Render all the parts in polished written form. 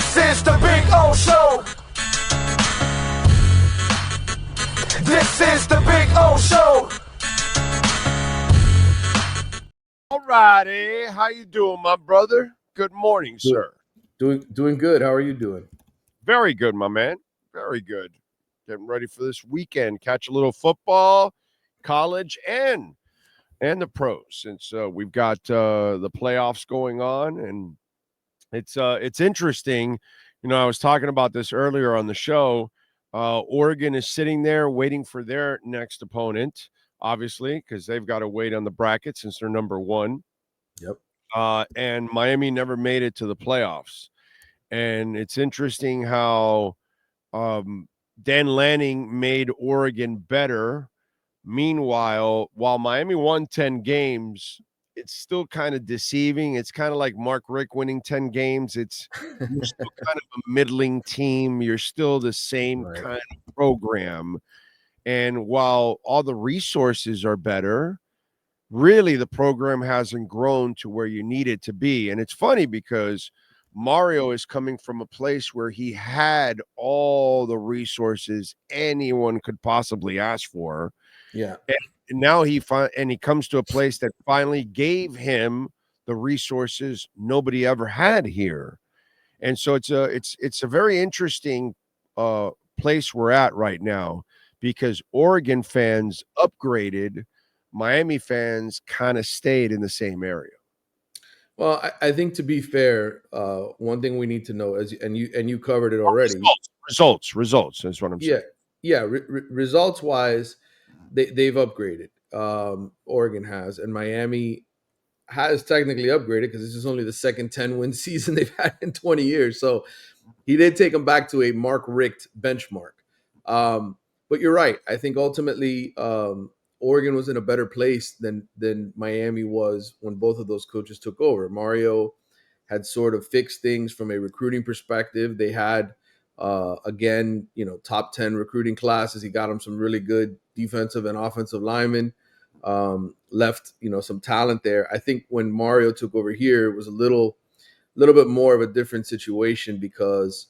This is the Big O Show. This is the Big O Show. All righty. How you doing, my brother? Good morning, sir. Doing good. How are you doing? Very good, my man. Very good. Getting ready for this weekend. Catch a little football, college, and the pros. Since we've got the playoffs going on, and it's interesting. You know, I was talking about this earlier on the show. Oregon is sitting there waiting for their next opponent, obviously, because they've got to wait on the bracket since they're number one. Yep. And Miami never made it to the playoffs. And it's interesting how Dan Lanning made Oregon better. Meanwhile, while Miami won 10 games, it's still kind of deceiving. It's kind of like Mark Richt winning 10 games. You're still kind of a middling team. You're still the same kind of program. And while all the resources are better, really the program hasn't grown to where you need it to be. And it's funny because Mario is coming from a place where he had all the resources anyone could possibly ask for. Yeah. And now he comes to a place that finally gave him the resources nobody ever had here. And so it's a very interesting place we're at right now, because Oregon fans upgraded, Miami fans kind of stayed in the same area. Well, I think, to be fair, one thing we need to know is, and you covered it already. Results is what I'm saying. Yeah. Results wise, they've upgraded. Oregon has, and Miami has technically upgraded because this is only the second 10-win season they've had in 20 years. So he did take them back to a Mark Richt benchmark. But you're right. I think ultimately Oregon was in a better place than Miami was when both of those coaches took over. Mario had sort of fixed things from a recruiting perspective. They had, again, top 10 recruiting classes. He got them some really good defensive and offensive linemen, left, some talent there. I think when Mario took over here, it was a little bit more of a different situation because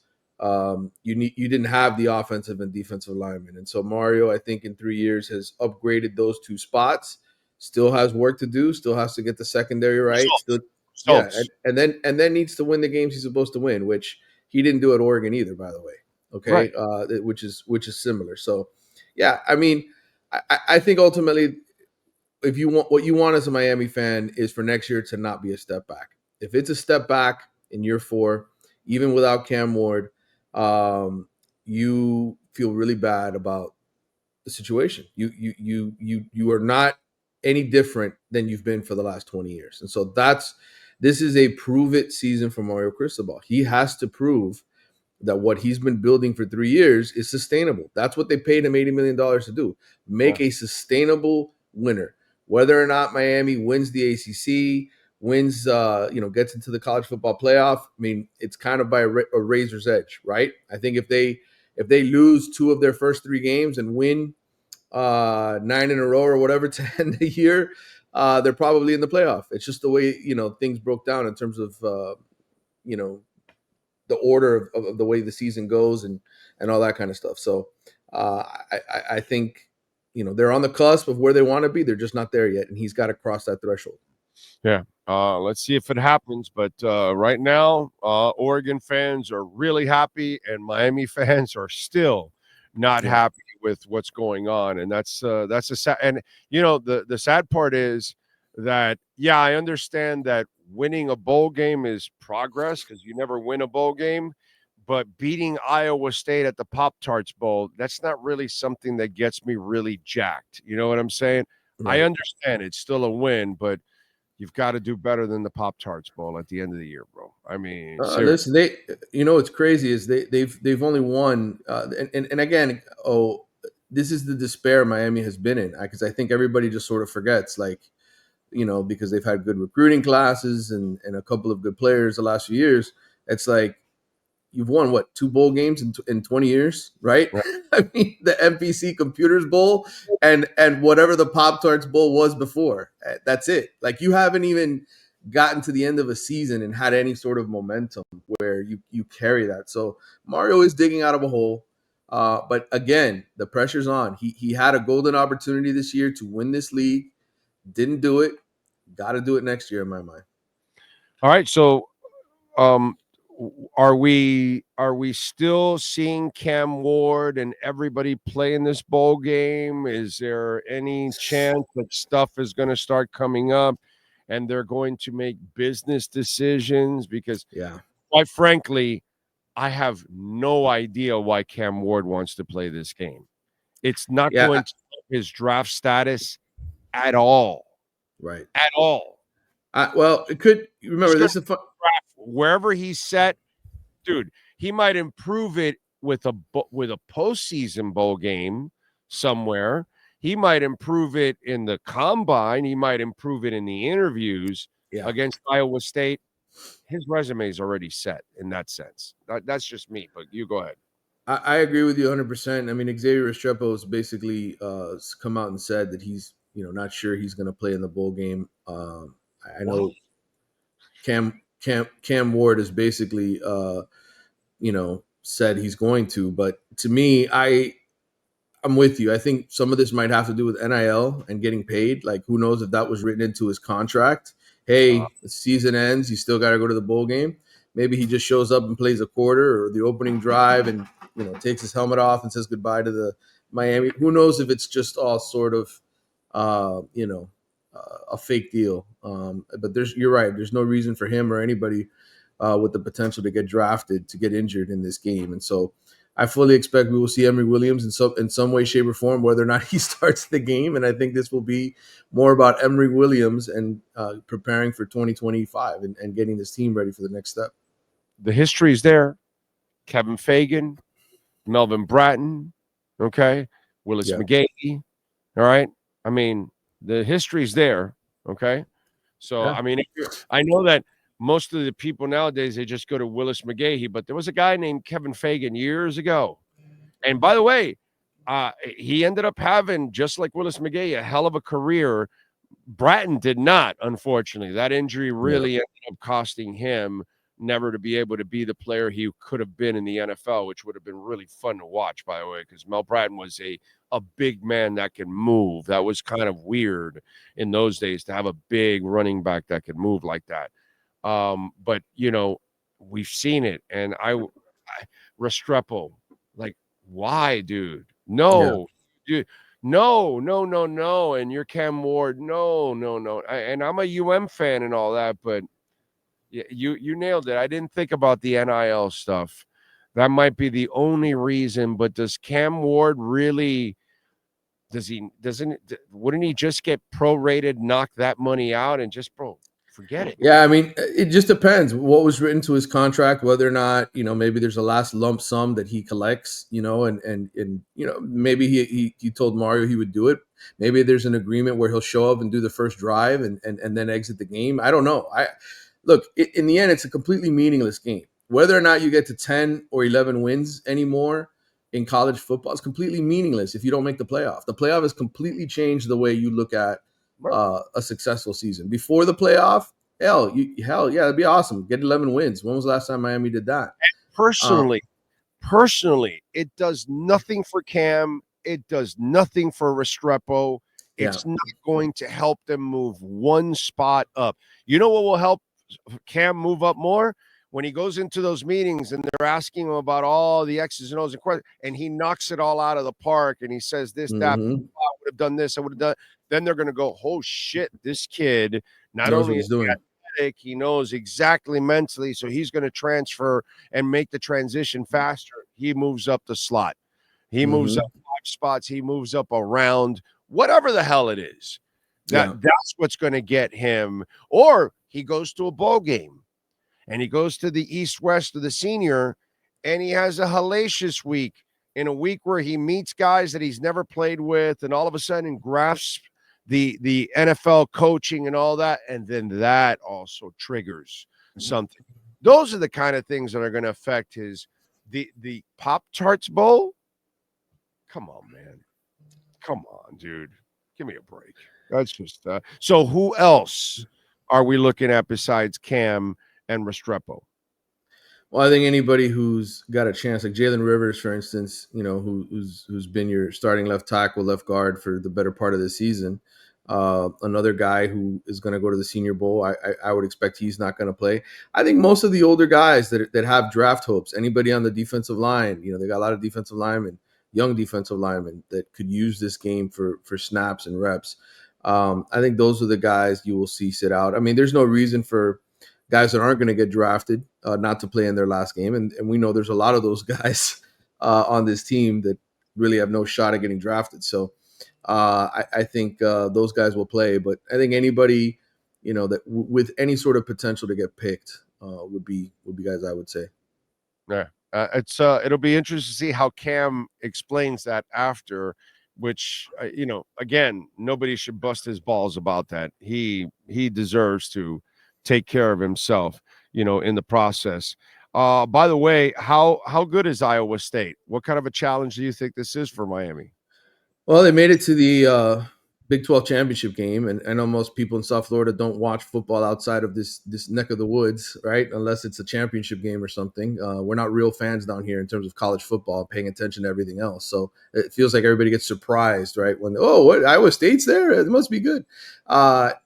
you didn't have the offensive and defensive linemen. And so Mario, I think in 3 years, has upgraded those two spots. Still has work to do. Still has to get the secondary right. And then needs to win the games he's supposed to win, which he didn't do at Oregon either, by the way. Okay, right. Which is similar. So, yeah, I mean, I think ultimately, if you want, what you want as a Miami fan is for next year to not be a step back. If it's a step back in year 4, even without Cam Ward, you feel really bad about the situation. You are not any different than you've been for the last 20 years. And so this is a prove it season for Mario Cristobal. He has to prove that what he's been building for 3 years is sustainable. That's what they paid him $80 million to do. Make a sustainable winner. Whether or not Miami wins the ACC, wins, gets into the college football playoff, I mean, it's kind of by a razor's edge, right? I think if they lose 2 of their first 3 games and win 9 in a row or whatever to end the year, they're probably in the playoff. It's just the way, things broke down in terms of, the order of the way the season goes and all that kind of stuff. So I think, they're on the cusp of where they want to be. They're just not there yet. And he's got to cross that threshold. Yeah. Let's see if it happens. But right now, Oregon fans are really happy, and Miami fans are still not happy with what's going on. And that's a sad. And the sad part is that, yeah, I understand that winning a bowl game is progress because you never win a bowl game. But beating Iowa State at the Pop-Tarts Bowl, that's not really something that gets me really jacked. You know what I'm saying? Right. I understand it's still a win, but you've got to do better than the Pop-Tarts Bowl at the end of the year, bro. I mean, listen, what's crazy is they've only won, and again, this is the despair Miami has been in, because I think everybody just sort of forgets, because they've had good recruiting classes and a couple of good players the last few years. It's like, you've won 2 bowl games in 20 years, right? I mean, the MPC Computers Bowl and whatever the Pop-Tarts Bowl was before. That's it. Like, you haven't even gotten to the end of a season and had any sort of momentum where you carry that. So Mario is digging out of a hole. But again, the pressure's on. He had a golden opportunity this year to win this league. Didn't do it. Got to do it next year in my mind. All right. So are we still seeing Cam Ward and everybody play in this bowl game? Is there any chance that stuff is going to start coming up and they're going to make business decisions? Because quite frankly, I have no idea why Cam Ward wants to play this game. It's not going to help his draft status at all. Right. At all. Well, it could. Remember, this is wherever he's set, dude. He might improve it with a postseason bowl game somewhere. He might improve it in the combine. He might improve it in the interviews against Iowa State. His resume is already set in that sense. That's just me, but you go ahead. I agree with you 100%. I mean, Xavier Restrepo has basically come out and said that he's not sure he's going to play in the bowl game. I know Cam Ward has basically said he's going to, but to me, I'm with you. I think some of this might have to do with NIL and getting paid. Like, who knows if that was written into his contract? Hey, the season ends, you still got to go to the bowl game. Maybe he just shows up and plays a quarter or the opening drive and takes his helmet off and says goodbye to the Miami. Who knows if it's just all sort of a fake deal. But you're right. There's no reason for him or anybody with the potential to get drafted to get injured in this game. And so I fully expect we will see Emory Williams in some way, shape, or form, whether or not he starts the game. And I think this will be more about Emory Williams and preparing for 2025 and getting this team ready for the next step. The history is there. Kevin Fagan, Melvin Bratton, okay, Willis McGahee, all right? I mean, the history's there, okay? So, I mean, I know that most of the people nowadays, they just go to Willis McGahee, but there was a guy named Kevin Fagan years ago. And by the way, he ended up having, just like Willis McGahee, a hell of a career. Bratton did not, unfortunately. That injury really ended up costing him never to be able to be the player he could have been in the NFL, which would have been really fun to watch, by the way, because Mel Bratton was a big man that can move. That was kind of weird in those days to have a big running back that could move like that. But, we've seen it. And Restrepo, like, why, dude? No, dude. No. And you're Cam Ward. No. And I'm a UM fan and all that, but you nailed it. I didn't think about the NIL stuff. That might be the only reason, but does Cam Ward really, wouldn't he just get prorated, knock that money out and just, forget it? Yeah, I mean, it just depends what was written to his contract, whether or not, maybe there's a last lump sum that he collects, and maybe he told Mario he would do it. Maybe there's an agreement where he'll show up and do the first drive and then exit the game. I don't know. Look, in the end, it's a completely meaningless game. Whether or not you get to 10 or 11 wins anymore in college football is completely meaningless if you don't make the playoff. The playoff has completely changed the way you look at a successful season. Before the playoff, hell, yeah, that'd be awesome. Get 11 wins. When was the last time Miami did that? Personally, it does nothing for Cam. It does nothing for Restrepo. It's not going to help them move one spot up. You know what will help Cam move up more? When he goes into those meetings and they're asking him about all the X's and O's and questions, and he knocks it all out of the park and he says this, that, I would have done this, I would have done. Then they're going to go, oh shit, this kid not only is he athletic, he knows exactly mentally, so he's going to transfer and make the transition faster. He moves up the slot. He moves up 5 spots. He moves up around whatever the hell it is. That's what's going to get him. Or he goes to a bowl game and he goes to the East-West of the senior and he has a hellacious week, in a week where he meets guys that he's never played with and all of a sudden grasps the NFL coaching and all that. And then that also triggers something. Those are the kind of things that are going to affect the Pop-Tarts Bowl. Come on, man. Come on, dude. Give me a break. That's just so who else are we looking at besides Cam and Restrepo? Well, I think anybody who's got a chance, like Jalen Rivers, for instance, who's been your starting left tackle, left guard for the better part of the season. Another guy who is going to go to the Senior Bowl. I would expect he's not going to play. I think most of the older guys that have draft hopes, anybody on the defensive line, they got a lot of defensive linemen, young defensive linemen that could use this game for snaps and reps. I think those are the guys you will see sit out. I mean, there's no reason for guys that aren't going to get drafted not to play in their last game. And we know there's a lot of those guys on this team that really have no shot at getting drafted. So I think those guys will play. But I think anybody, that with any sort of potential to get picked would be guys I would say. Yeah, it'll be interesting to see how Cam explains that after, which, again, nobody should bust his balls about that. He deserves to take care of himself, in the process. By the way, how good is Iowa State? What kind of a challenge do you think this is for Miami? Well, they made it to the Big 12 championship game, and I know most people in South Florida don't watch football outside of this neck of the woods, right? Unless it's a championship game or something. We're not real fans down here in terms of college football, paying attention to everything else. So it feels like everybody gets surprised, right? When, what, Iowa State's there? It must be good.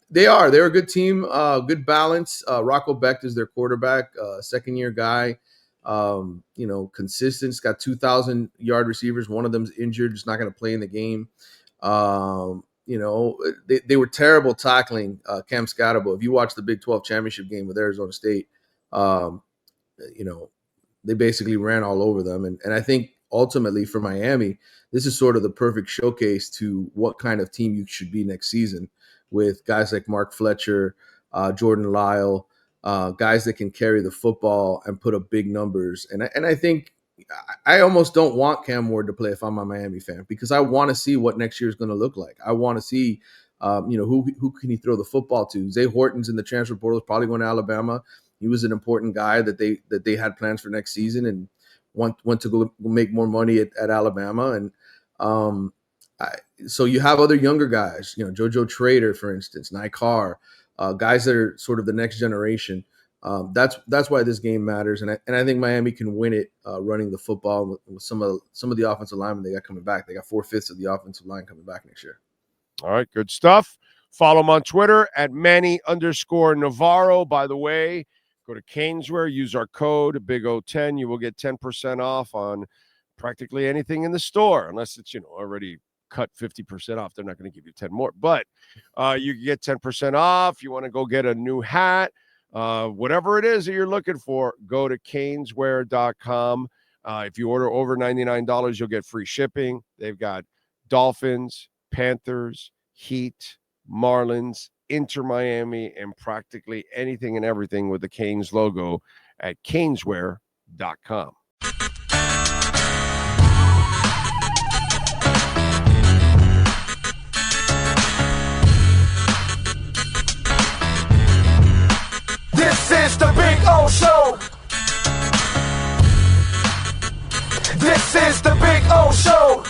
They're a good team, good balance. Rocco Becht is their quarterback, second-year guy. Consistent. He's got 2,000-yard receivers. One of them's injured, just not going to play in the game. They were terrible tackling Cam Scatterbo. If you watch the Big 12 championship game with Arizona State, they basically ran all over them. And I think ultimately for Miami, this is sort of the perfect showcase to what kind of team you should be next season, with guys like Mark Fletcher, Jordan Lyle, guys that can carry the football and put up big numbers. And I think I almost don't want Cam Ward to play if I'm a Miami fan, because I want to see what next year is going to look like. I want to see, who can he throw the football to? Zay Horton's in the transfer portal, is probably going to Alabama. He was an important guy that they had plans for next season and went to go make more money at Alabama. And so you have other younger guys, JoJo Trader, for instance, Nikar, guys that are sort of the next generation. That's why this game matters, and I think Miami can win it running the football with some of the offensive linemen they got coming back. They got 4/5 of the offensive line coming back next year. All right, good stuff. Follow him on Twitter at Manny_Navarro. By the way, go to Caneswear, use our code BIG010. You will get 10% off on practically anything in the store, unless it's already cut 50% off. They're not going to give you 10 more, but you can get 10% off. You want to go get a new hat. Whatever it is that you're looking for, go to caneswear.com. If you order over $99, you'll get free shipping. They've got Dolphins, Panthers, Heat, Marlins, InterMiami, and practically anything and everything with the Canes logo at caneswear.com. This is the Big O Show. This is the Big O Show.